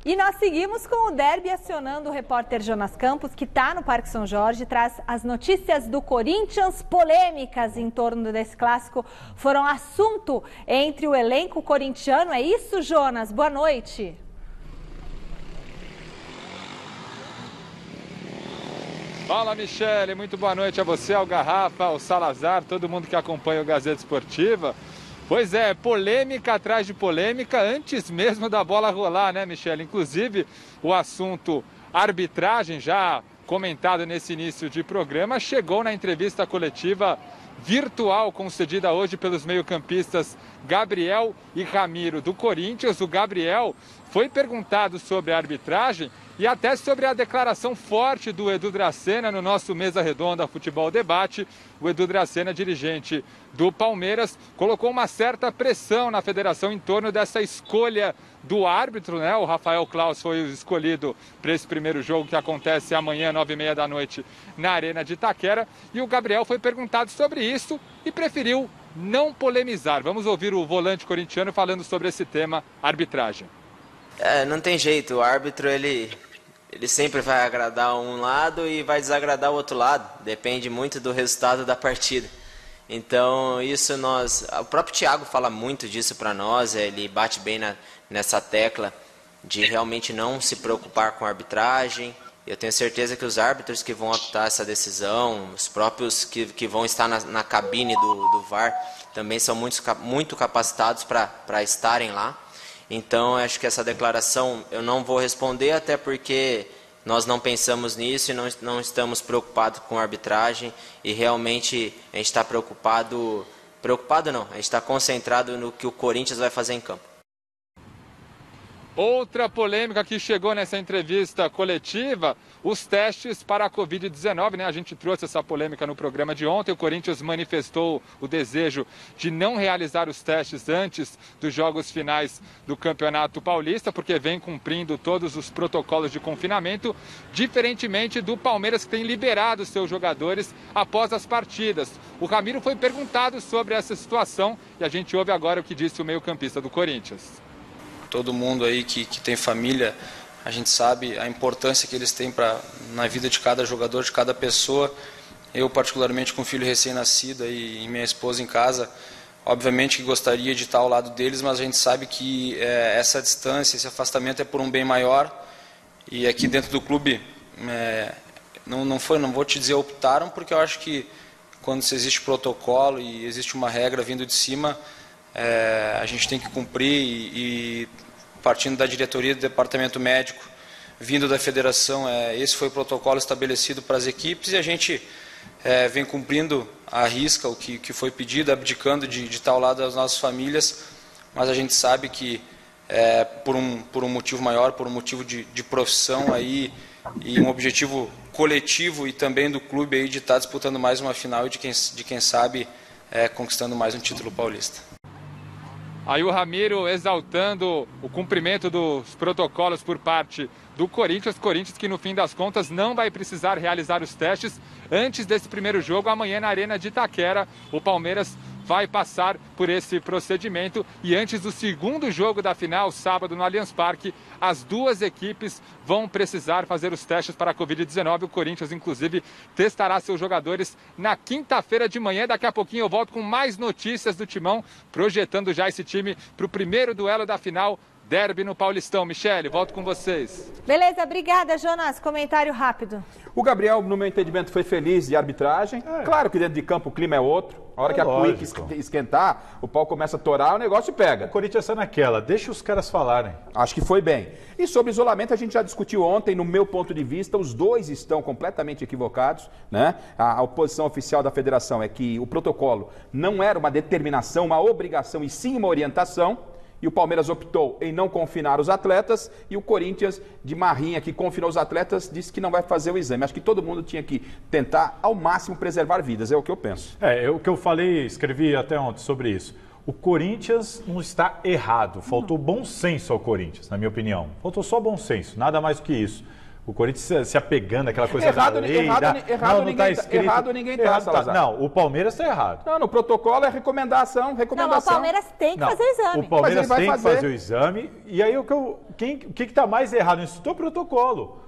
E nós seguimos com o derby acionando o repórter Jonas Campos, que está no Parque São Jorge, traz as notícias do Corinthians. Polêmicas em torno desse clássico foram assunto entre o elenco corintiano. É isso, Jonas? Boa noite. Fala, Michele, muito boa noite a você, ao Garrafa, ao Salazar, todo mundo que acompanha o Gazeta Esportiva. Pois é, polêmica atrás de polêmica, antes mesmo da bola rolar, né, Michele? Inclusive, o assunto arbitragem, já comentado nesse início de programa, chegou na entrevista coletiva virtual concedida hoje pelos meio-campistas Gabriel e Ramiro do Corinthians. O Gabriel foi perguntado sobre a arbitragem e até sobre a declaração forte do Edu Dracena no nosso Mesa Redonda Futebol Debate. O Edu Dracena, dirigente do Palmeiras, colocou uma certa pressão na federação em torno dessa escolha do árbitro, né? O Rafael Claus foi escolhido para esse primeiro jogo que acontece amanhã, 9h30 da noite, na Arena de Itaquera. E o Gabriel foi perguntado sobre isso e preferiu não polemizar. Vamos ouvir o volante corintiano falando sobre esse tema, arbitragem. Não tem jeito, o árbitro ele sempre vai agradar um lado e vai desagradar o outro lado, depende muito do resultado da partida. Então o próprio Thiago fala muito disso para nós, ele bate bem nessa tecla de realmente não se preocupar com a arbitragem. Eu tenho certeza que os árbitros que vão apitar essa decisão, os próprios que vão estar na cabine do VAR, também são muito capacitados para estarem lá. Então, acho que essa declaração eu não vou responder, até porque nós não pensamos nisso e não estamos preocupados com a arbitragem. E realmente a gente está preocupado não, a gente está concentrado no que o Corinthians vai fazer em campo. Outra polêmica que chegou nessa entrevista coletiva, os testes para a Covid-19, né? A gente trouxe essa polêmica no programa de ontem. O Corinthians manifestou o desejo de não realizar os testes antes dos jogos finais do Campeonato Paulista, porque vem cumprindo todos os protocolos de confinamento, diferentemente do Palmeiras, que tem liberado seus jogadores após as partidas. O Ramiro foi perguntado sobre essa situação e a gente ouve agora o que disse o meio-campista do Corinthians. Todo mundo aí que tem família, a gente sabe a importância que eles têm na vida de cada jogador, de cada pessoa. Eu, particularmente, com um filho recém-nascido e minha esposa em casa, obviamente que gostaria de estar ao lado deles, mas a gente sabe que essa distância, esse afastamento é por um bem maior. E aqui dentro do clube, não vou te dizer optaram, porque eu acho que quando existe protocolo e existe uma regra vindo de cima, a gente tem que cumprir e partindo da diretoria do departamento médico, vindo da federação, esse foi o protocolo estabelecido para as equipes e a gente vem cumprindo à risca o que foi pedido, abdicando de estar ao lado das nossas famílias, mas a gente sabe que por um motivo maior, por um motivo de profissão aí, e um objetivo coletivo e também do clube aí de estar disputando mais uma final e de quem sabe conquistando mais um título paulista. Aí o Ramiro exaltando o cumprimento dos protocolos por parte do Corinthians que no fim das contas não vai precisar realizar os testes antes desse primeiro jogo amanhã na Arena de Itaquera. O Palmeiras vai passar por esse procedimento e antes do segundo jogo da final, sábado no Allianz Parque, as duas equipes vão precisar fazer os testes para a Covid-19. O Corinthians, inclusive, testará seus jogadores na quinta-feira de manhã. Daqui a pouquinho eu volto com mais notícias do Timão, projetando já esse time para o primeiro duelo da final, derby no Paulistão. Michele, volto com vocês. Beleza, obrigada, Jonas. Comentário rápido. O Gabriel, no meu entendimento, foi feliz de arbitragem. Claro que dentro de campo o clima é outro. A hora que a cuíca esquentar, o pau começa a torar, o negócio pega. O Corinthians está naquela, deixa os caras falarem. Acho que foi bem. E sobre isolamento, a gente já discutiu ontem, no meu ponto de vista, os dois estão completamente equivocados, né? A oposição oficial da federação é que o protocolo não era uma determinação, uma obrigação, e sim uma orientação. E o Palmeiras optou em não confinar os atletas e o Corinthians, de marrinha, que confinou os atletas, disse que não vai fazer o exame. Acho que todo mundo tinha que tentar, ao máximo, preservar vidas, é o que eu penso. O que eu falei, escrevi até ontem sobre isso. O Corinthians não está errado, faltou bom senso ao Corinthians, na minha opinião. Faltou só bom senso, nada mais do que isso. O Corinthians se apegando àquela coisa Errado, da lei. errado ninguém tá, Salazar. Não, o Palmeiras está errado. Não, no protocolo é recomendação. Não, mas o Palmeiras tem que fazer o exame. O Palmeiras tem que fazer o exame. E aí, o que está mais errado nisso? O protocolo.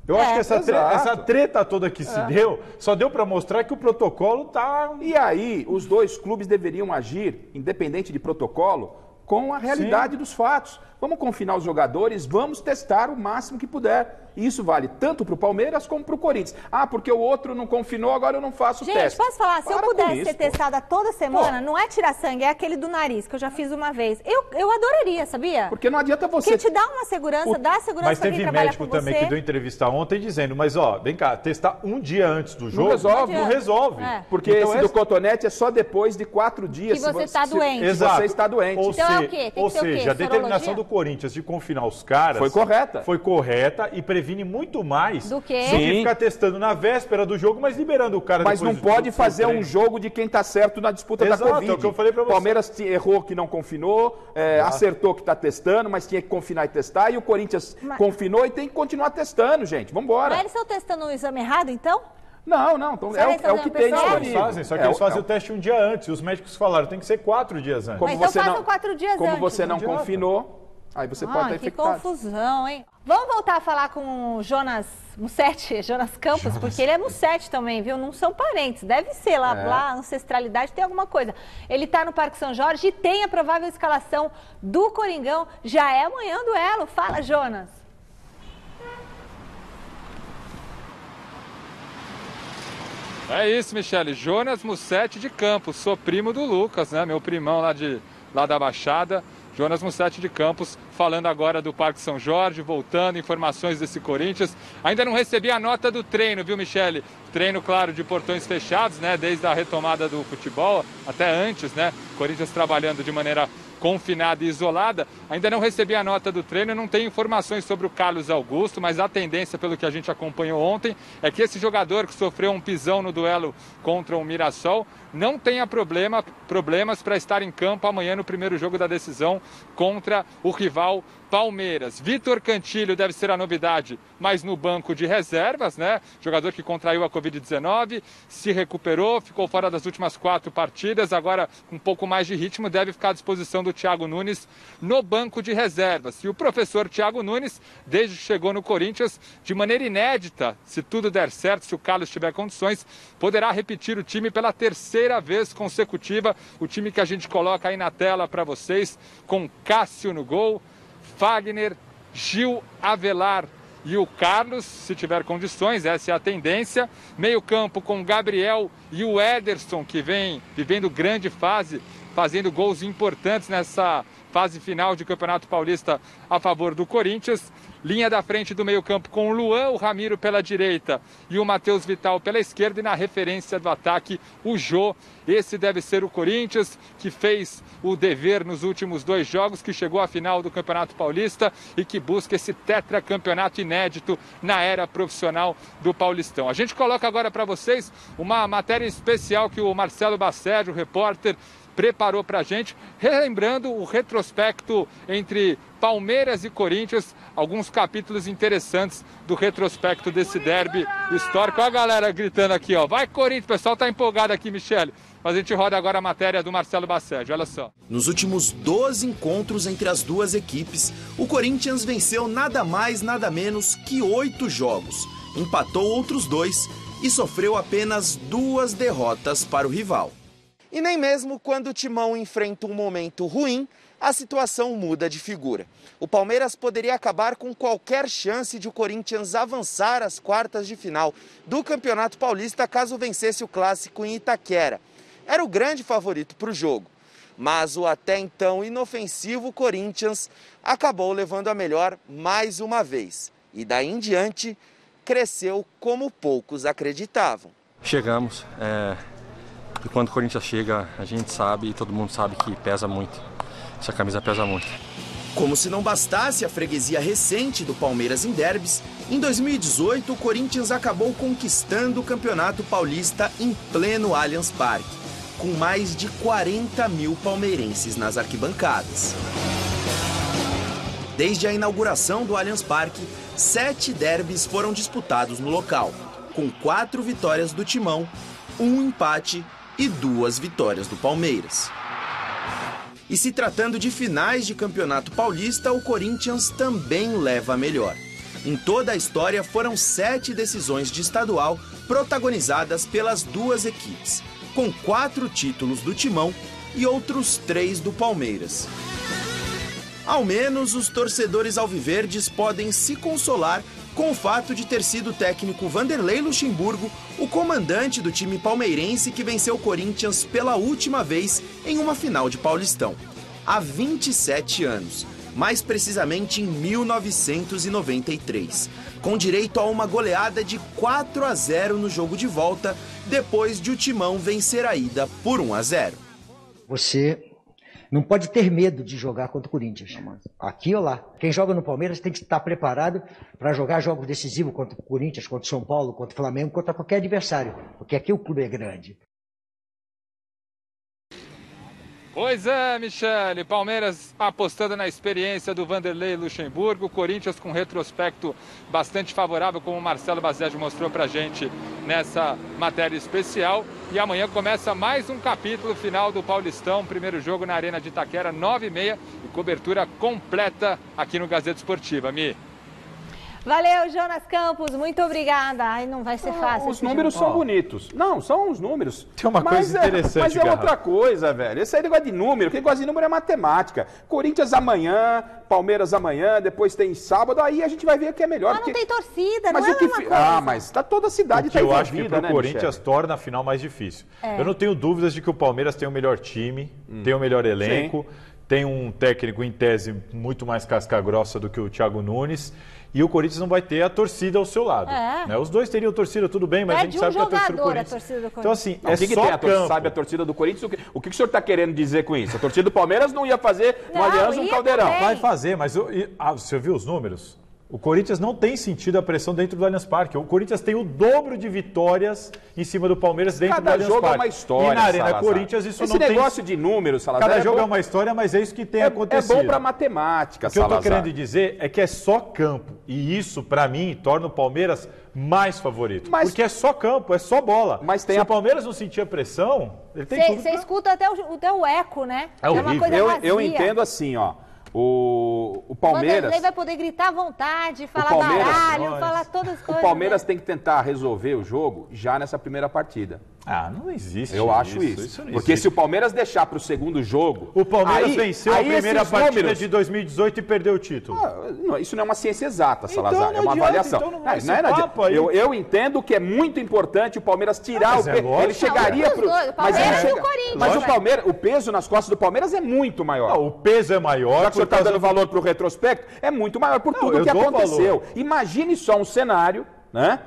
Eu acho que essa treta toda que se deu, só deu para mostrar que o protocolo tá... E aí, os dois clubes deveriam agir, independente de protocolo, com a realidade dos fatos. Vamos confinar os jogadores, vamos testar o máximo que puder. E isso vale tanto para o Palmeiras como para o Corinthians. Ah, porque o outro não confinou, agora eu não faço o teste. Gente, posso falar? Se eu pudesse ser testada toda semana, não é tirar sangue, é aquele do nariz, que eu já fiz uma vez. Eu adoraria, sabia? Porque não adianta você... Porque te dá uma segurança, dá segurança para quem trabalha com você. Mas teve médico também que deu entrevista ontem dizendo, mas vem cá, testar um dia antes do jogo não resolve. É. Porque então, esse do cotonete é só depois de 4 dias. Que você está doente. Exato. Se você está doente. Então é o quê? Tem que ser o quê? A determinação do Corinthians de confinar os caras... Foi correta e previne muito mais do que ficar testando na véspera do jogo, mas liberando o cara depois. Mas não pode fazer um jogo de quem está certo na disputa da Covid. É o que eu falei pra você. O Palmeiras errou que não confinou, acertou que está testando, mas tinha que confinar e testar, e o Corinthians confinou e tem que continuar testando, gente. Vamos embora. Mas eles estão testando o exame errado, então? Não. Então é o que tem disponível. Só que eles fazem o teste um dia antes. E os médicos falaram, tem que ser 4 dias antes. Mas então façam 4 dias antes. Como você não confinou, aí você pode estar infectado. Que confusão, hein? Vamos voltar a falar com o Jonas Musetti, Jonas Campos, porque ele é Musetti também, viu? Não são parentes. Deve ser lá, ancestralidade, tem alguma coisa. Ele está no Parque São Jorge e tem a provável escalação do Coringão. Já é amanhã o duelo. Fala, Jonas. É isso, Michele. Jonas Musetti de Campos. Sou primo do Lucas, né? Meu primão lá da Baixada. Jonas Musetti de Campos, falando agora do Parque São Jorge, voltando, informações desse Corinthians. Ainda não recebi a nota do treino, viu, Michele? Treino, claro, de portões fechados, né? Desde a retomada do futebol, até antes, né? Corinthians trabalhando de maneira confinada e isolada. Ainda não recebi a nota do treino, não tenho informações sobre o Carlos Augusto, mas a tendência, pelo que a gente acompanhou ontem, é que esse jogador que sofreu um pisão no duelo contra o Mirassol não tenha problemas para estar em campo amanhã no primeiro jogo da decisão contra o rival Palmeiras. Vitor Cantilho deve ser a novidade, mas no banco de reservas, né? Jogador que contraiu a Covid-19, se recuperou, ficou fora das últimas 4 partidas, agora com um pouco mais de ritmo, deve ficar à disposição do Thiago Nunes no banco de reservas. E o professor Thiago Nunes, desde que chegou no Corinthians, de maneira inédita, se tudo der certo, se o Carlos tiver condições, poderá repetir o time pela 3ª vez consecutiva, o time que a gente coloca aí na tela para vocês, com Cássio no gol, Fagner, Gil, Avelar e o Carlos, se tiver condições, essa é a tendência. Meio campo com Gabriel e o Ederson, que vem vivendo grande fase, fazendo gols importantes nessa fase final de Campeonato Paulista a favor do Corinthians. Linha da frente do meio campo com o Luan, o Ramiro pela direita e o Matheus Vital pela esquerda. E na referência do ataque, o Jô. Esse deve ser o Corinthians, que fez o dever nos últimos 2 jogos, que chegou à final do Campeonato Paulista e que busca esse tetracampeonato inédito na era profissional do Paulistão. A gente coloca agora para vocês uma matéria especial que o Marcelo Bassérgio, o repórter, preparou para a gente, relembrando o retrospecto entre Palmeiras e Corinthians, alguns capítulos interessantes do retrospecto desse derby histórico. Olha a galera gritando aqui, ó. Vai Corinthians, o pessoal tá empolgado aqui, Michele. Mas a gente roda agora a matéria do Marcelo Bassérgio, olha só. Nos últimos 12 encontros entre as duas equipes, o Corinthians venceu nada mais, nada menos que 8 jogos. Empatou outros 2 e sofreu apenas 2 derrotas para o rival. E nem mesmo quando o Timão enfrenta um momento ruim, a situação muda de figura. O Palmeiras poderia acabar com qualquer chance de o Corinthians avançar às quartas de final do Campeonato Paulista caso vencesse o clássico em Itaquera. Era o grande favorito para o jogo, mas o até então inofensivo Corinthians acabou levando a melhor mais uma vez. E daí em diante, cresceu como poucos acreditavam. Chegamos, e quando o Corinthians chega, a gente sabe e todo mundo sabe que pesa muito. Essa camisa pesa muito. Como se não bastasse a freguesia recente do Palmeiras em derbys, em 2018 o Corinthians acabou conquistando o Campeonato Paulista em pleno Allianz Parque, com mais de 40 mil palmeirenses nas arquibancadas. Desde a inauguração do Allianz Parque, 7 derbys foram disputados no local, com 4 vitórias do Timão, 1 empate e 2 vitórias do Palmeiras. E se tratando de finais de campeonato paulista, o Corinthians também leva a melhor. Em toda a história foram 7 decisões de estadual protagonizadas pelas duas equipes, com 4 títulos do Timão e outros 3 do Palmeiras. Ao menos os torcedores alviverdes podem se consolar com o fato de ter sido o técnico Vanderlei Luxemburgo o comandante do time palmeirense que venceu o Corinthians pela última vez em uma final de Paulistão, há 27 anos, mais precisamente em 1993, com direito a uma goleada de 4-0 no jogo de volta, depois de o Timão vencer a ida por 1-0. Você não pode ter medo de jogar contra o Corinthians, aqui ou lá. Quem joga no Palmeiras tem que estar preparado para jogar jogos decisivos contra o Corinthians, contra o São Paulo, contra o Flamengo, contra qualquer adversário, porque aqui o clube é grande. Pois é, Michele, Palmeiras apostando na experiência do Vanderlei Luxemburgo, Corinthians com retrospecto bastante favorável, como o Marcelo Bazeggi mostrou pra gente nessa matéria especial. E amanhã começa mais um capítulo final do Paulistão, primeiro jogo na Arena de Itaquera, 9h30, e cobertura completa aqui no Gazeta Esportiva. Mi. Valeu, Jonas Campos, muito obrigada. Ai, não vai ser fácil. Os números são bonitos. Não, são os números. Tem uma coisa interessante, mas é outra coisa, velho. Esse aí negócio de número, quem gosta de número é matemática. Corinthians amanhã, Palmeiras amanhã, depois tem sábado, aí a gente vai ver o que é melhor. Mas não tem torcida, mas não é a mesma coisa. Mas tá toda a cidade tá envolvida, né, eu acho que pro Corinthians torna a final mais difícil. Eu não tenho dúvidas de que o Palmeiras tem o melhor time, tem o melhor elenco, tem um técnico em tese muito mais casca-grossa do que o Thiago Nunes. E o Corinthians não vai ter a torcida ao seu lado. Né? Os dois teriam torcida, tudo bem, mas a gente sabe que a torcida do Corinthians... Então, assim, não, só campo. Sabe a torcida do Corinthians? O que o senhor está querendo dizer com isso? A torcida do Palmeiras não ia fazer no Allianz um caldeirão. Vai fazer, mas você viu os números? O Corinthians não tem sentido a pressão dentro do Allianz Parque. O Corinthians tem o dobro de vitórias em cima do Palmeiras dentro do Allianz Parque. Cada jogo é uma história, e na Arena Salazar. Corinthians isso não tem... Esse negócio de números, Salazar, cada jogo é uma história, mas é isso que tem acontecido. É bom para matemática, Salazar. O que eu estou querendo dizer é que é só campo. E isso, para mim, torna o Palmeiras mais favorito. Porque é só campo, é só bola. Mas tem Se o Palmeiras não sentir a pressão, ele tem tudo. Você escuta até o eco, né? É horrível. Uma coisa vazia. Eu entendo assim, ó. O Palmeiras... O Vanderlei vai poder gritar à vontade, falar baralho, falar todas as coisas. O Palmeiras tem que tentar resolver o jogo já nessa primeira partida. Não existe Eu acho isso. Porque se o Palmeiras deixar para o segundo jogo... O Palmeiras venceu a primeira partida de 2018 e perdeu o título. Isso não é uma ciência exata, Salazar. Então é uma avaliação. Então eu entendo que é muito importante o Palmeiras tirar o peso. Ele chegaria para o... Mas o peso nas costas do Palmeiras é muito maior. O peso é maior. Já que o senhor está dando valor para o retrospecto, é muito maior por tudo o que aconteceu. Imagine só um cenário, né?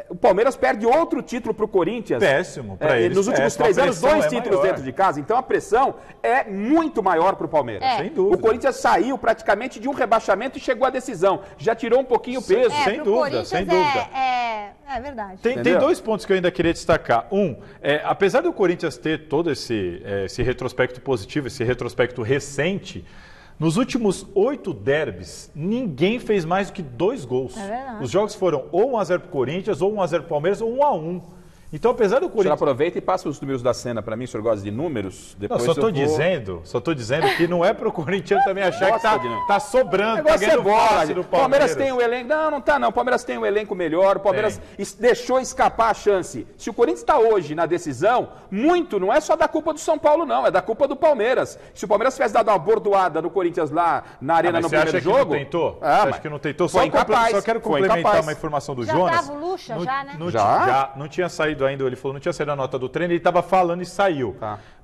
O Palmeiras perde outro título para o Corinthians. Péssimo para eles. Nos últimos 3 anos, 2 títulos dentro de casa. Então a pressão é muito maior para o Palmeiras. Sem dúvida. O Corinthians saiu praticamente de um rebaixamento e chegou à decisão. Já tirou um pouquinho o peso. Sem dúvida, sem dúvida. É verdade. Tem 2 pontos que eu ainda queria destacar. Apesar do Corinthians ter todo esse retrospecto positivo, esse retrospecto recente, nos últimos 8 derbys, ninguém fez mais do que 2 gols. Os jogos foram ou 1-0 pro Corinthians, ou 1-0 pro Palmeiras, ou 1-1. Então, apesar do Corinthians... O senhor aproveita e passa os números da cena para mim, o senhor gosta de números? Depois só estou dizendo que não é pro Corinthians também achar que tá sobrando, tá ganhando fácil do Palmeiras. O Palmeiras tem o elenco... Não tá não. O Palmeiras tem um elenco melhor, o Palmeiras deixou escapar a chance. Se o Corinthians está hoje na decisão, muito não é só da culpa do São Paulo, não, é da culpa do Palmeiras. Se o Palmeiras tivesse dado uma bordoada no Corinthians lá na Arena no primeiro jogo... Você acha que não tentou? Só quero complementar uma informação do Jonas. Já tava o Lucha, né? Não tinha saído ainda, ele falou, não tinha saído a nota do treino, ele estava falando e saiu.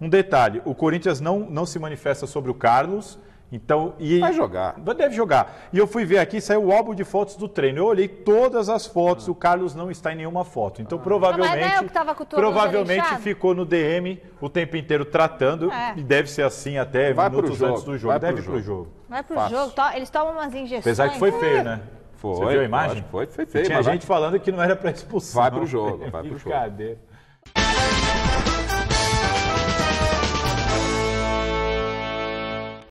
Um detalhe, o Corinthians não se manifesta sobre o Carlos, então... Vai jogar. Deve jogar. E eu fui ver aqui, saiu o álbum de fotos do treino. Eu olhei todas as fotos, o Carlos não está em nenhuma foto. Então, provavelmente ficou no DM o tempo inteiro tratando, e deve ser assim até minutos antes do jogo. Deve ir pro jogo. Vai pro jogo, eles tomam umas injeções. Apesar que foi feio, né? Você viu a imagem? Foi feio. Tinha gente falando que não era para expulsão. Vai pro jogo. Brincadeira.